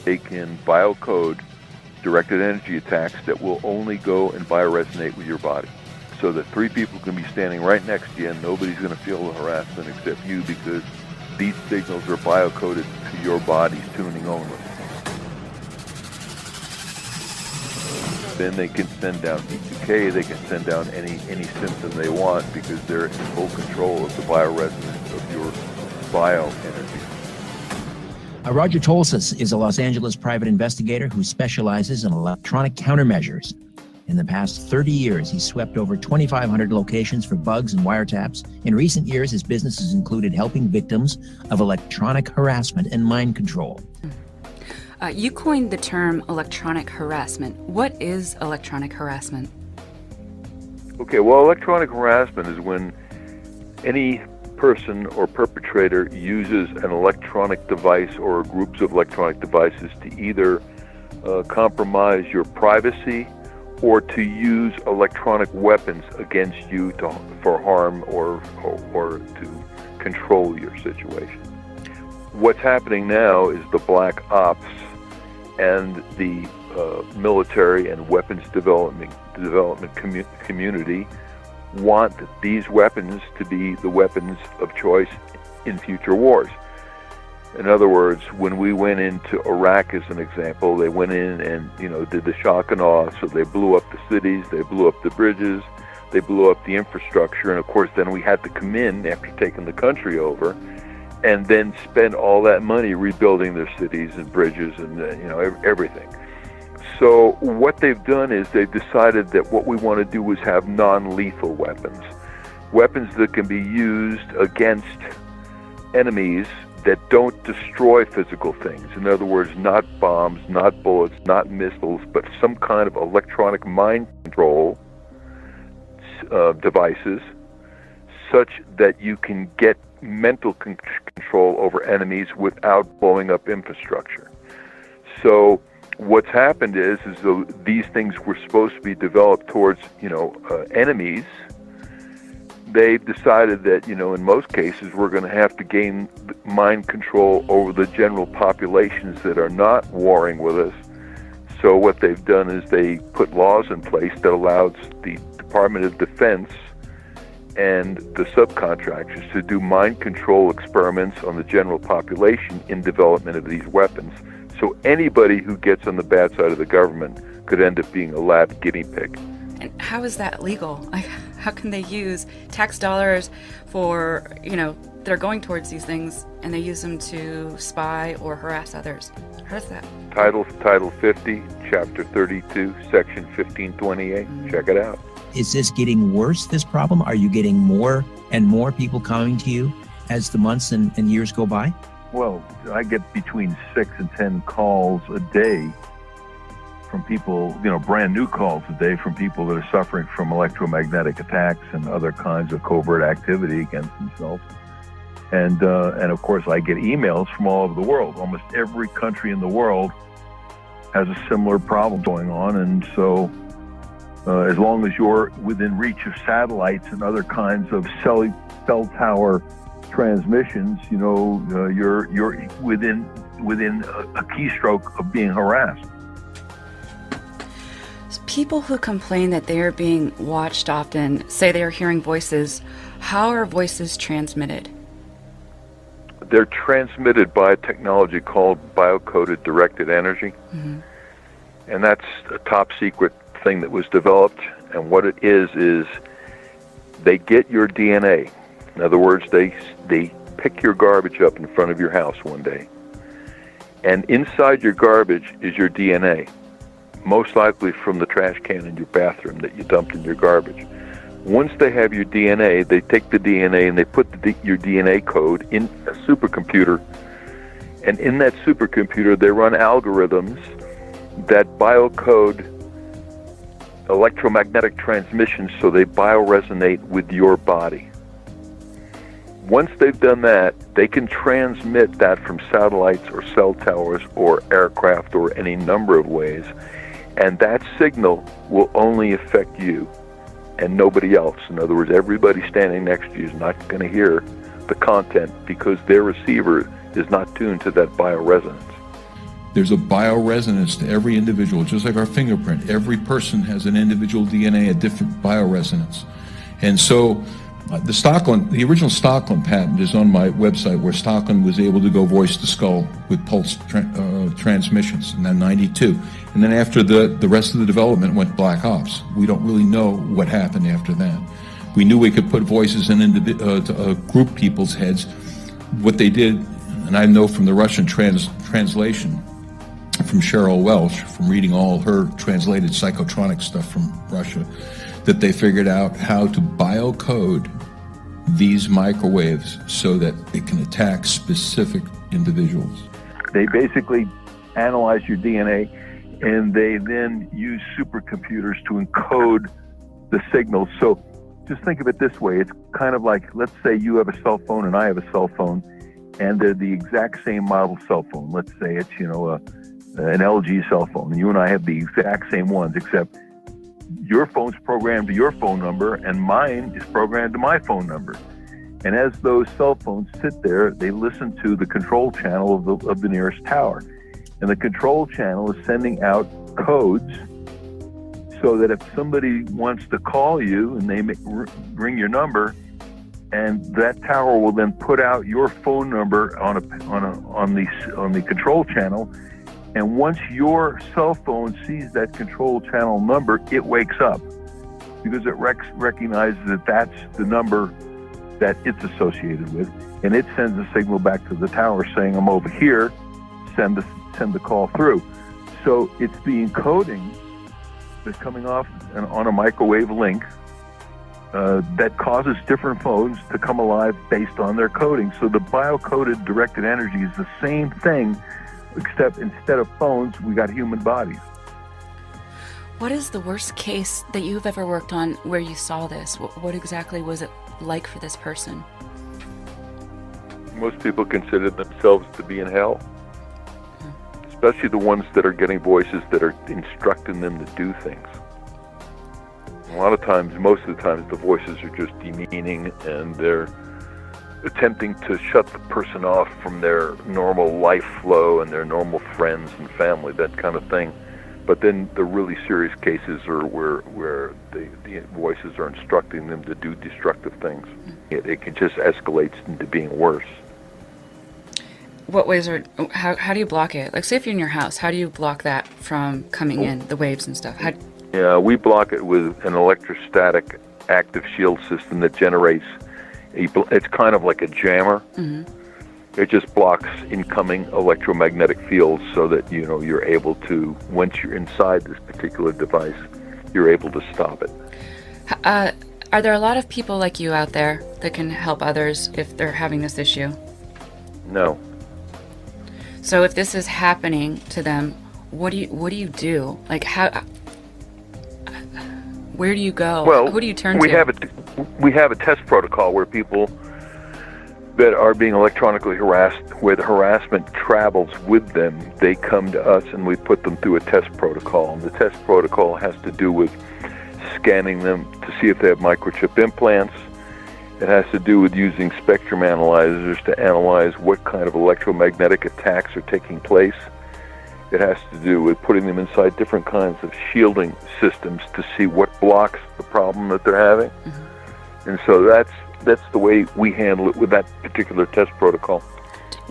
They can biocode directed energy attacks that will only go and bioresonate with your body. So that three people can be standing right next to you and nobody's going to feel the harassment except you, because these signals are biocoded to your body's tuning only. Then they can send down E2K, they can send down any symptom they want, because they're in full control of the bioresonance of your bioenergy. Roger Tolsis is a Los Angeles private investigator who specializes in electronic countermeasures. In the past 30 years, he's swept over 2,500 locations for bugs and wiretaps. In recent years, his business has included helping victims of electronic harassment and mind control. You coined the term electronic harassment. What is electronic harassment? Okay, well, electronic harassment is when any person or perpetrator uses an electronic device or groups of electronic devices to either compromise your privacy or to use electronic weapons against you for harm or to control your situation. What's happening now is the black ops and the military and weapons development community want these weapons to be the weapons of choice in future wars. In other words, when we went into Iraq, as an example, they went in and did the shock and awe. So they blew up the cities, they blew up the bridges, they blew up the infrastructure, and of course then we had to come in after taking the country over and then spend all that money rebuilding their cities and bridges and everything. So what they've done is they've decided that what we want to do is have non-lethal weapons that can be used against enemies that don't destroy physical things. In other words, not bombs, not bullets, not missiles, but some kind of electronic mind control devices, such that you can get mental control over enemies without blowing up infrastructure. So what's happened is these things were supposed to be developed towards enemies. They've decided that in most cases we're going to have to gain mind control over the general populations that are not warring with us. So what they've done is they put laws in place that allows the Department of Defense and the subcontractors to do mind control experiments on the general population in development of these weapons. So anybody who gets on the bad side of the government could end up being a lab guinea pig. And how is that legal? Like, how can they use tax dollars for, that are going towards these things, and they use them to spy or harass others? How does that? Title 50, Chapter 32, Section 1528. Check it out. Is this getting worse, this problem? Are you getting more and more people coming to you as the months and years go by? Well, I get between 6 and 10 calls a day from people, brand new calls a day from people that are suffering from electromagnetic attacks and other kinds of covert activity against themselves. And of course, I get emails from all over the world. Almost every country in the world has a similar problem going on. And so as long as you're within reach of satellites and other kinds of cell tower transmissions, you're within a keystroke of being harassed. People who complain that they are being watched often say they are hearing voices. How are voices transmitted? They're transmitted by a technology called biocoded directed energy. Mm-hmm. And that's a top secret thing that was developed. And what it is they get your DNA. In other words, they pick your garbage up in front of your house one day. And inside your garbage is your DNA. Most likely from the trash can in your bathroom that you dumped in your garbage. Once they have your DNA, they take the DNA and they put your DNA code in a supercomputer. And in that supercomputer, they run algorithms that biocode electromagnetic transmissions so they bioresonate with your body. Once they've done that, they can transmit that from satellites or cell towers or aircraft or any number of ways. And that signal will only affect you and nobody else. In other words, everybody standing next to you is not going to hear the content because their receiver is not tuned to that bioresonance. There's a bioresonance to every individual, just like our fingerprint. Every person has an individual DNA, a different bioresonance. And so the original Stockland patent is on my website, where Stockland was able to go voice to skull with pulse transmissions in 92. And then after the rest of the development went black ops. We don't really know what happened after that. We knew we could put voices in group people's heads. What they did, and I know from the Russian translation from Cheryl Welsh, from reading all her translated psychotronic stuff from Russia, that they figured out how to biocode these microwaves so that it can attack specific individuals. They basically analyze your DNA, and they then use supercomputers to encode the signals. So just think of it this way. It's kind of like, let's say you have a cell phone and I have a cell phone, and they're the exact same model cell phone. Let's say it's, an LG cell phone, and you and I have the exact same ones, except your phone's programmed to your phone number and mine is programmed to my phone number. And as those cell phones sit there, they listen to the control channel of the nearest tower. And the control channel is sending out codes so that if somebody wants to call you and they ring your number, and that tower will then put out your phone number on the control channel. And once your cell phone sees that control channel number, it wakes up because it recognizes that that's the number that it's associated with, and it sends a signal back to the tower saying, "I'm over here. Send the call through." So it's the encoding that's coming off on a microwave link that causes different phones to come alive based on their coding. So the biocoded directed energy is the same thing, except instead of phones, we got human bodies. What is the worst case that you've ever worked on where you saw this? What exactly was it like for this person? Most people consider themselves to be in hell, especially the ones that are getting voices that are instructing them to do things. A lot of times, most of the times, the voices are just demeaning, and they're attempting to shut the person off from their normal life flow and their normal friends and family, that kind of thing. But then the really serious cases are where the voices are instructing them to do destructive things. It can just escalate into being worse. What ways how do you block it? Like, say if you're in your house, how do you block that from coming in, the waves and stuff? Yeah, we block it with an electrostatic active shield system that generates it's kind of like a jammer. Mm-hmm. It just blocks incoming electromagnetic fields so that, you're able to, once you're inside this particular device, you're able to stop it. Are there a lot of people like you out there that can help others if they're having this issue? No. So if this is happening to them, what do you do? Like, where do you go? Well, who do you turn to? We have a test protocol where people that are being electronically harassed, where the harassment travels with them, they come to us and we put them through a test protocol. And the test protocol has to do with scanning them to see if they have microchip implants. It has to do with using spectrum analyzers to analyze what kind of electromagnetic attacks are taking place. It has to do with putting them inside different kinds of shielding systems to see what blocks the problem that they're having. Mm-hmm. And so that's the way we handle it with that particular test protocol.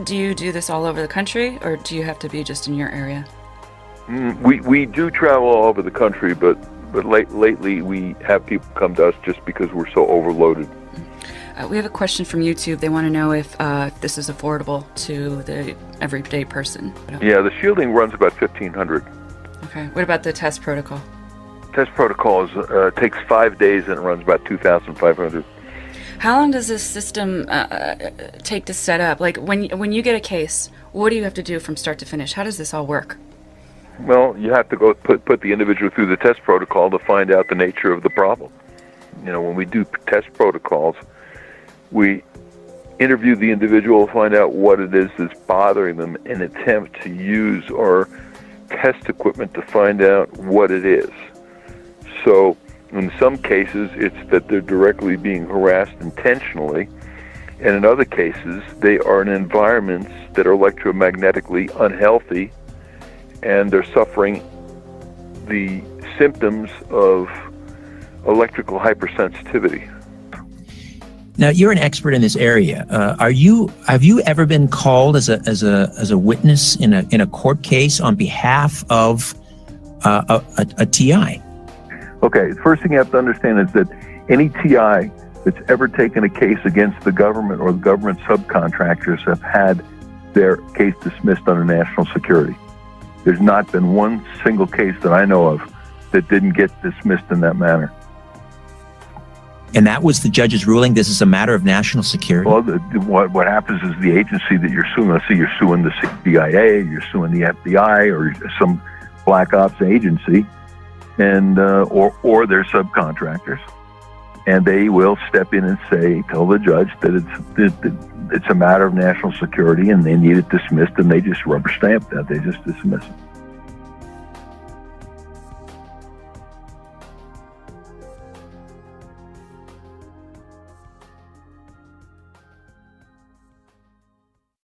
Do you do this all over the country, or do you have to be just in your area? We do travel all over the country, but lately we have people come to us just because we're so overloaded. We have a question from YouTube. They want to know if this is affordable to the everyday person. Yeah, the shielding runs about $1,500. Okay. What about the test protocol? Test protocol takes 5 days and it runs about $2,500. How long does this system take to set up? Like, when you get a case, what do you have to do from start to finish? How does this all work? Well, you have to go put the individual through the test protocol to find out the nature of the problem. When we do test protocols, we interview the individual, find out what it is that's bothering them, and attempt to use our test equipment to find out what it is. So in some cases, it's that they're directly being harassed intentionally, and in other cases, they are in environments that are electromagnetically unhealthy, and they're suffering the symptoms of electrical hypersensitivity. Now, you're an expert in this area. Have you ever been called as a witness in a court case on behalf of a TI? Okay, the first thing you have to understand is that any TI that's ever taken a case against the government or the government subcontractors have had their case dismissed under national security. There's not been one single case that I know of that didn't get dismissed in that manner. And that was the judge's ruling? This is a matter of national security? Well, what happens is the agency that you're suing, let's say you're suing the CIA, you're suing the FBI, or some black ops agency, and or their subcontractors, and they will step in and tell the judge that it's a matter of national security and they need it dismissed, and they just rubber stamp that. They just dismiss it.